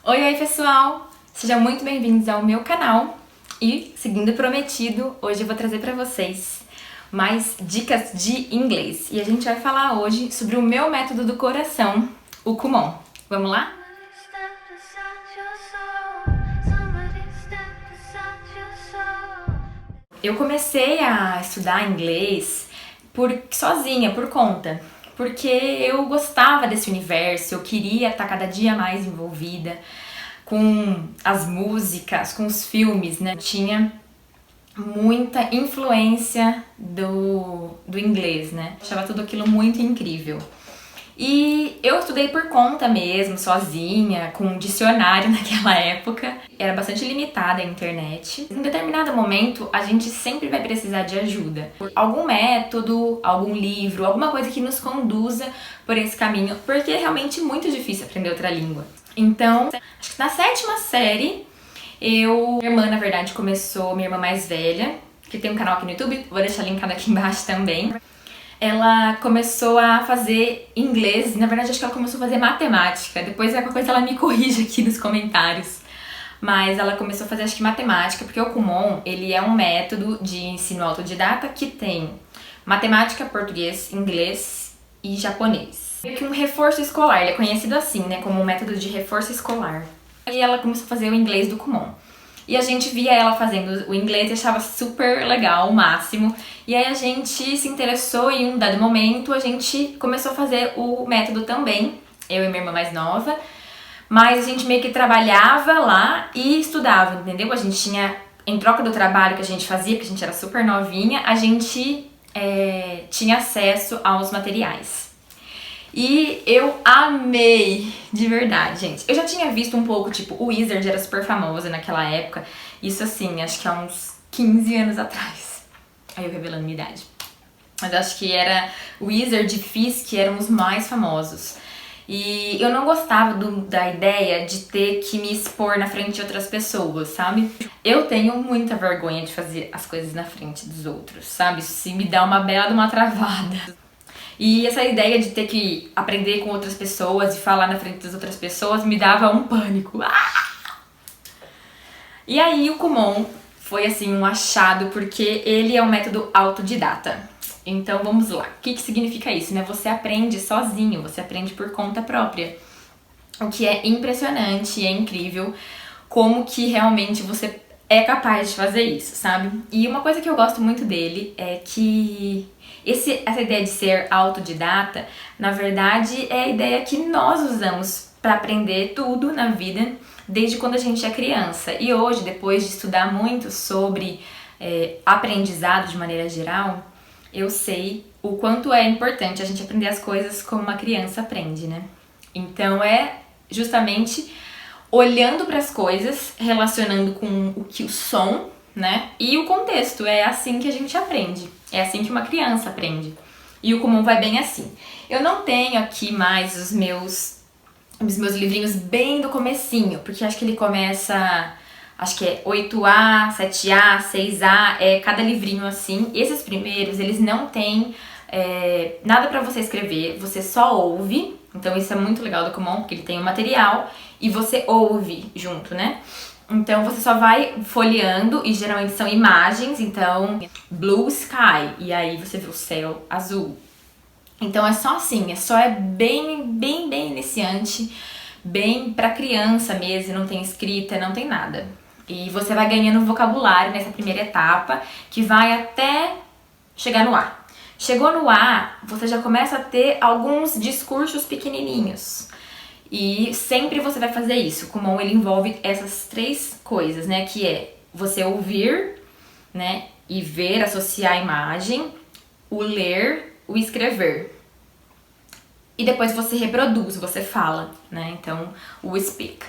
Oi, pessoal! Sejam muito bem-vindos ao meu canal e, seguindo o prometido, hoje eu vou trazer para vocês mais dicas de inglês. E a gente vai falar hoje sobre o meu método do coração, o Kumon. Vamos lá? Eu comecei a estudar inglês sozinha, por conta, porque eu gostava desse universo, eu queria estar cada dia mais envolvida com as músicas, com os filmes, né? Tinha muita influência do inglês, né? Achava tudo aquilo muito incrível. E eu estudei por conta mesmo, sozinha, com um dicionário naquela época. Era bastante limitada a internet. Em determinado momento, a gente sempre vai precisar de ajuda. Algum método, algum livro, alguma coisa que nos conduza por esse caminho, porque é realmente muito difícil aprender outra língua. Então, acho que na 7ª série, minha irmã, na verdade, começou, minha irmã mais velha, que tem um canal aqui no YouTube, vou deixar linkado aqui embaixo também. Ela começou a fazer inglês, na verdade acho que ela começou a fazer matemática, depois qualquer coisa ela me corrige aqui nos comentários. Mas ela começou a fazer acho que matemática, porque o Kumon, ele é um método de ensino autodidata que tem matemática, português, inglês e japonês. Meio que um reforço escolar, ele é conhecido assim, né, como um método de reforço escolar. E ela começou a fazer o inglês do Kumon. E a gente via ela fazendo o inglês e achava super legal, o máximo. E aí a gente se interessou e em um dado momento a gente começou a fazer o método também, eu e minha irmã mais nova. Mas a gente meio que trabalhava lá e estudava, entendeu? A gente tinha, em troca do trabalho que a gente fazia, que a gente era super novinha, a gente tinha acesso aos materiais. E eu amei, de verdade, gente. Eu já tinha visto um pouco, tipo, o Wizard era super famoso naquela época. Isso assim, acho que há uns 15 anos atrás. Aí eu revelando minha idade. Mas acho que era o Wizard e Fisk eram os mais famosos. E eu não gostava da ideia de ter que me expor na frente de outras pessoas, sabe? Eu tenho muita vergonha de fazer as coisas na frente dos outros, sabe? Isso me dá uma bela de uma travada. E essa ideia de ter que aprender com outras pessoas e falar na frente das outras pessoas me dava um pânico. E aí o Kumon foi assim um achado, porque ele é um método autodidata. Então vamos lá. O que significa isso, né? Você aprende sozinho, você aprende por conta própria. O que é impressionante e é incrível como que realmente você é capaz de fazer isso, sabe? E uma coisa que eu gosto muito dele é que essa ideia de ser autodidata, na verdade, é a ideia que nós usamos para aprender tudo na vida desde quando a gente é criança. E hoje, depois de estudar muito sobre aprendizado de maneira geral, eu sei o quanto é importante a gente aprender as coisas como uma criança aprende, né? Então é justamente olhando para as coisas, relacionando com o som, né? E o contexto, é assim que a gente aprende. É assim que uma criança aprende. E o Kumon vai bem assim. Eu não tenho aqui mais os meus livrinhos bem do comecinho, porque acho que ele começa, acho que é 8A, 7A, 6A, cada livrinho assim. Esses primeiros, eles não têm nada pra você escrever, você só ouve. Então isso é muito legal do Kumon, porque ele tem o material e você ouve junto, né? Então você só vai folheando e geralmente são imagens, então blue sky, e aí você vê o céu azul. Então é só assim, é bem iniciante, bem pra criança mesmo, não tem escrita, não tem nada. E você vai ganhando vocabulário nessa primeira etapa, que vai até chegar no A. Chegou no A, você já começa a ter alguns discursos pequenininhos. E sempre você vai fazer isso. O Kumon, ele envolve essas 3 coisas, né? Que é você ouvir, né? E ver, associar a imagem, o ler, o escrever. E depois você reproduz, você fala, né? Então, o speak.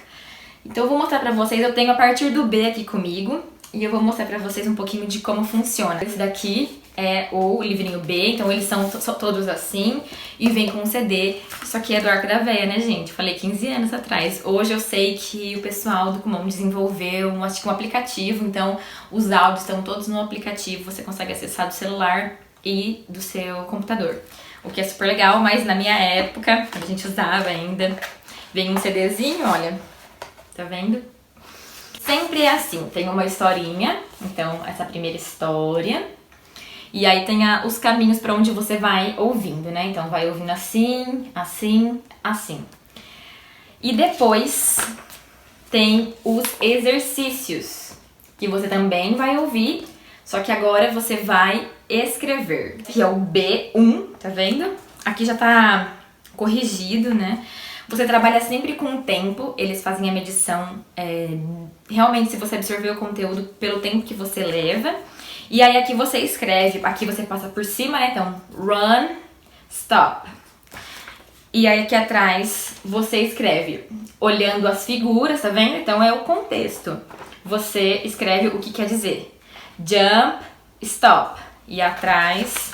Então eu vou mostrar pra vocês, eu tenho a partir do B aqui comigo. E eu vou mostrar pra vocês um pouquinho de como funciona. Esse daqui é o livrinho B, então eles são todos assim. E vem com um CD. Isso aqui é do Arco da Véia, né, gente? Falei 15 anos atrás. Hoje eu sei que o pessoal do Kumon desenvolveu acho que um aplicativo. Então os áudios estão todos no aplicativo. Você consegue acessar do celular e do seu computador. O que é super legal, mas na minha época, quando a gente usava ainda, vem um CDzinho, olha. tá vendo? Sempre é assim, tem uma historinha, então essa primeira história, e aí tem os caminhos para onde você vai ouvindo, né? Então vai ouvindo assim, assim, assim. E depois tem os exercícios, que você também vai ouvir, só que agora você vai escrever. Aqui é o B1, tá vendo? Aqui já tá corrigido, né? Você trabalha sempre com o tempo, eles fazem a medição, realmente se você absorveu o conteúdo pelo tempo que você leva. E aí aqui você escreve, aqui você passa por cima, né? Então, run, stop. E aí aqui atrás você escreve, olhando as figuras, tá vendo? Então é o contexto. Você escreve o que quer dizer. Jump, stop. E atrás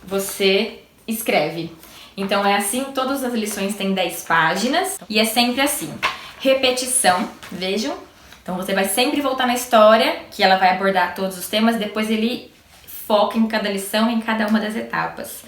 você escreve. Então é assim, todas as lições têm 10 páginas e é sempre assim. Repetição, vejam. Então você vai sempre voltar na história, que ela vai abordar todos os temas, depois ele foca em cada lição, em cada uma das etapas.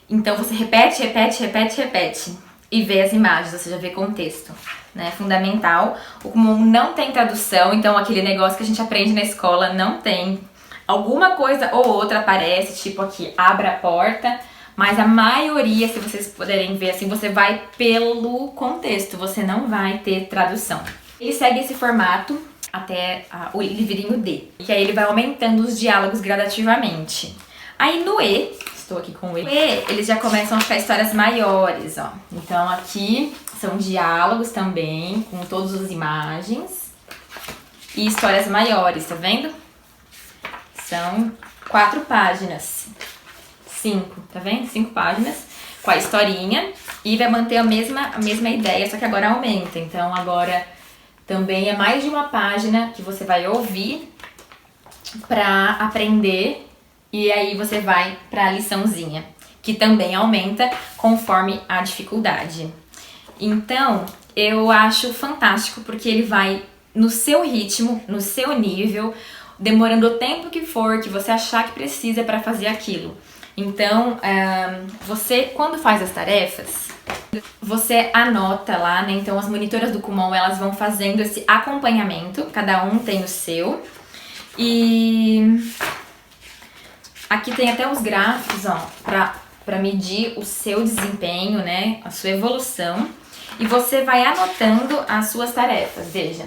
Então você repete, repete, repete, repete e vê as imagens, ou seja, vê contexto, né? Fundamental. O Kumon não tem tradução, então aquele negócio que a gente aprende na escola não tem. Alguma coisa ou outra aparece, tipo aqui, abra a porta. Mas a maioria, se vocês puderem ver assim, você vai pelo contexto, você não vai ter tradução. Ele segue esse formato até o livrinho D, que aí ele vai aumentando os diálogos gradativamente. Aí no E, estou aqui com o E, eles já começam a ficar histórias maiores, ó. Então aqui são diálogos também, com todas as imagens. E histórias maiores, tá vendo? São 4 páginas. 5, tá vendo? 5 páginas com a historinha e vai manter a mesma ideia, só que agora aumenta. Então agora também é mais de uma página que você vai ouvir pra aprender e aí você vai pra liçãozinha, que também aumenta conforme a dificuldade. Então eu acho fantástico porque ele vai no seu ritmo, no seu nível, demorando o tempo que for, que você achar que precisa pra fazer aquilo. Então, você, quando faz as tarefas, você anota lá, né? Então, as monitoras do Kumon, elas vão fazendo esse acompanhamento, cada um tem o seu. E aqui tem até os gráficos, ó, pra medir o seu desempenho, né? A sua evolução. E você vai anotando as suas tarefas, veja.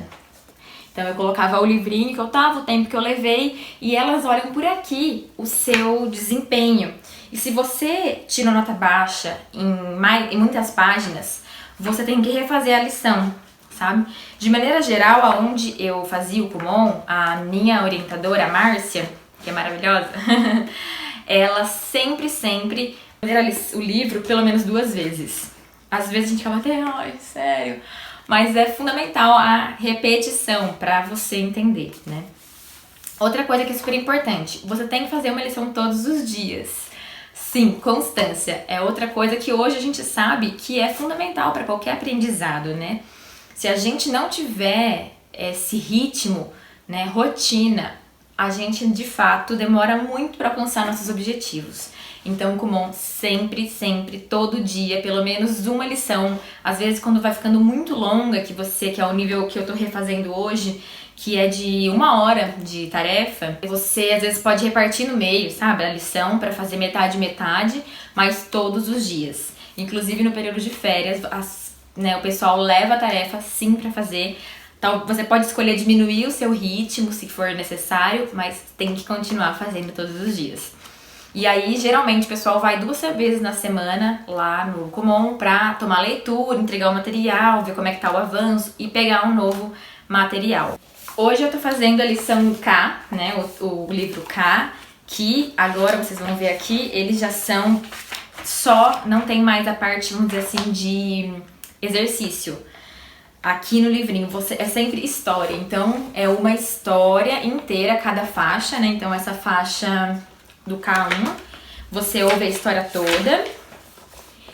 Então eu colocava o livrinho que eu tava, o tempo que eu levei, e elas olham por aqui o seu desempenho. E se você tira nota baixa em muitas páginas, você tem que refazer a lição, sabe? De maneira geral, aonde eu fazia o Kumon, a minha orientadora, a Márcia, que é maravilhosa, ela sempre ler o livro pelo menos 2 vezes. Às vezes a gente fala até, ai, sério... Mas é fundamental a repetição para você entender, né? Outra coisa que é super importante, você tem que fazer uma lição todos os dias. Sim, constância é outra coisa que hoje a gente sabe que é fundamental para qualquer aprendizado, né? Se a gente não tiver esse ritmo, né, rotina, a gente de fato demora muito para alcançar nossos objetivos. Então, Kumon sempre, todo dia, pelo menos uma lição. Às vezes, quando vai ficando muito longa, que é o nível que eu tô refazendo hoje, que é de 1 hora de tarefa, você às vezes pode repartir no meio, sabe, a lição para fazer metade, mas todos os dias. Inclusive no período de férias, o pessoal leva a tarefa sim para fazer. Então, você pode escolher diminuir o seu ritmo se for necessário, mas tem que continuar fazendo todos os dias. E aí, geralmente, o pessoal vai 2 vezes na semana lá no Kumon pra tomar leitura, entregar o material, ver como é que tá o avanço e pegar um novo material. Hoje eu tô fazendo a lição K, né, o livro K, que agora vocês vão ver aqui, eles já são não tem mais a parte, vamos dizer assim, de exercício. Aqui no livrinho é sempre história, então é uma história inteira cada faixa, né, então essa faixa do K1, você ouve a história toda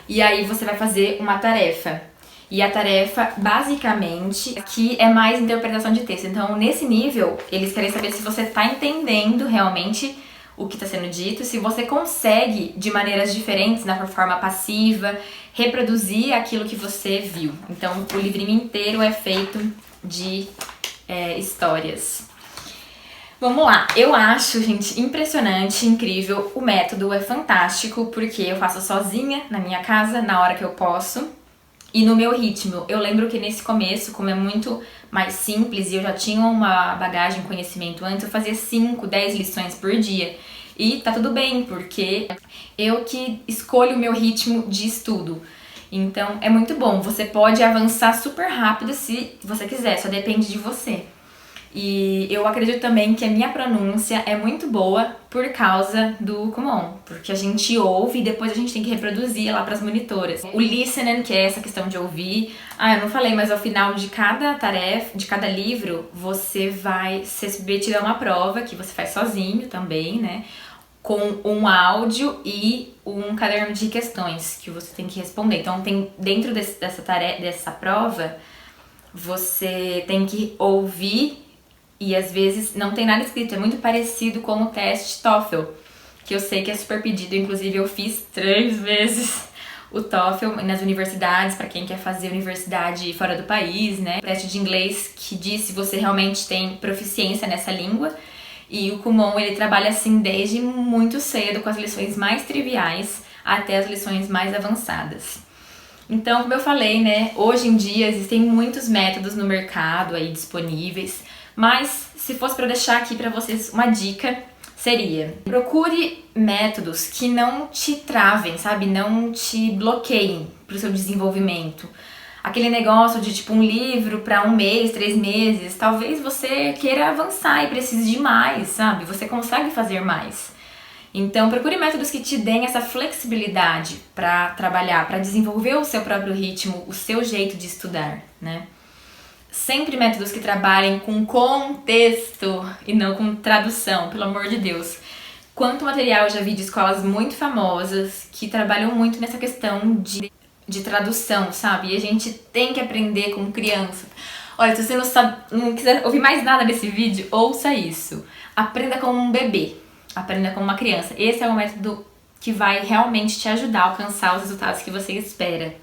e aí você vai fazer uma tarefa. E a tarefa, basicamente, aqui é mais interpretação de texto. Então, nesse nível, eles querem saber se você tá entendendo realmente o que está sendo dito, se você consegue, de maneiras diferentes, na forma passiva, reproduzir aquilo que você viu. Então, o livrinho inteiro é feito de histórias. Vamos lá, eu acho, gente, impressionante, incrível, o método é fantástico, porque eu faço sozinha na minha casa, na hora que eu posso, e no meu ritmo. Eu lembro que nesse começo, como é muito mais simples e eu já tinha uma bagagem, conhecimento antes, eu fazia 5, 10 lições por dia. E tá tudo bem, porque eu que escolho o meu ritmo de estudo. Então é muito bom, você pode avançar super rápido se você quiser, só depende de você. E eu acredito também que a minha pronúncia é muito boa por causa do Kumon, porque a gente ouve e depois a gente tem que reproduzir lá para as monitoras. O listening, que é essa questão de ouvir. Eu não falei, mas ao final de cada tarefa, de cada livro, você vai ser submetido a uma prova que você faz sozinho também, né? Com um áudio e um caderno de questões que você tem que responder. Então, dentro dessa prova, você tem que ouvir e às vezes não tem nada escrito. É muito parecido com o teste TOEFL, que eu sei que é super pedido. Inclusive, eu fiz 3 vezes o TOEFL nas universidades, para quem quer fazer universidade fora do país, né? Teste de inglês que diz se você realmente tem proficiência nessa língua. E o Kumon, ele trabalha assim desde muito cedo, com as lições mais triviais até as lições mais avançadas. Então, como eu falei, né, hoje em dia existem muitos métodos no mercado aí disponíveis, mas se fosse para deixar aqui para vocês uma dica, seria: procure métodos que não te travem, sabe? Não te bloqueiem para o seu desenvolvimento. Aquele negócio de tipo um livro para 1 mês, 3 meses, talvez você queira avançar e precise de mais, sabe? Você consegue fazer mais. Então procure métodos que te deem essa flexibilidade para trabalhar, para desenvolver o seu próprio ritmo, o seu jeito de estudar, né? Sempre métodos que trabalhem com contexto e não com tradução, pelo amor de Deus. Quanto material eu já vi de escolas muito famosas que trabalham muito nessa questão de tradução, sabe? E a gente tem que aprender como criança. Olha, se você não quiser ouvir mais nada desse vídeo, ouça isso. Aprenda como um bebê, aprenda como uma criança. Esse é o método que vai realmente te ajudar a alcançar os resultados que você espera.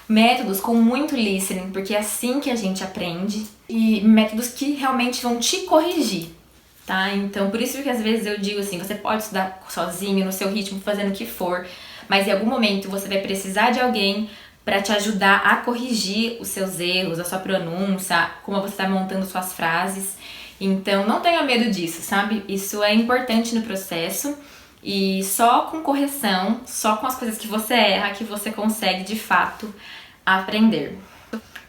Métodos com muito listening, porque é assim que a gente aprende. E métodos que realmente vão te corrigir, tá? Então, por isso que às vezes eu digo assim, você pode estudar sozinho, no seu ritmo, fazendo o que for, mas em algum momento você vai precisar de alguém para te ajudar a corrigir os seus erros, a sua pronúncia, como você está montando suas frases. Então não tenha medo disso, sabe? Isso é importante no processo e só com correção, só com as coisas que você erra, que você consegue de fato aprender.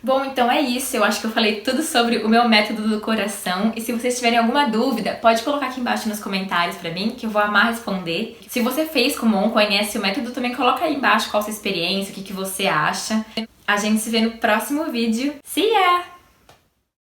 Bom, então é isso, eu acho que eu falei tudo sobre o meu método do coração e se vocês tiverem alguma dúvida, pode colocar aqui embaixo nos comentários pra mim, que eu vou amar responder. Se você fez Kumon, conhece o método, também coloca aí embaixo qual a sua experiência, o que você acha. A gente se vê no próximo vídeo. See ya!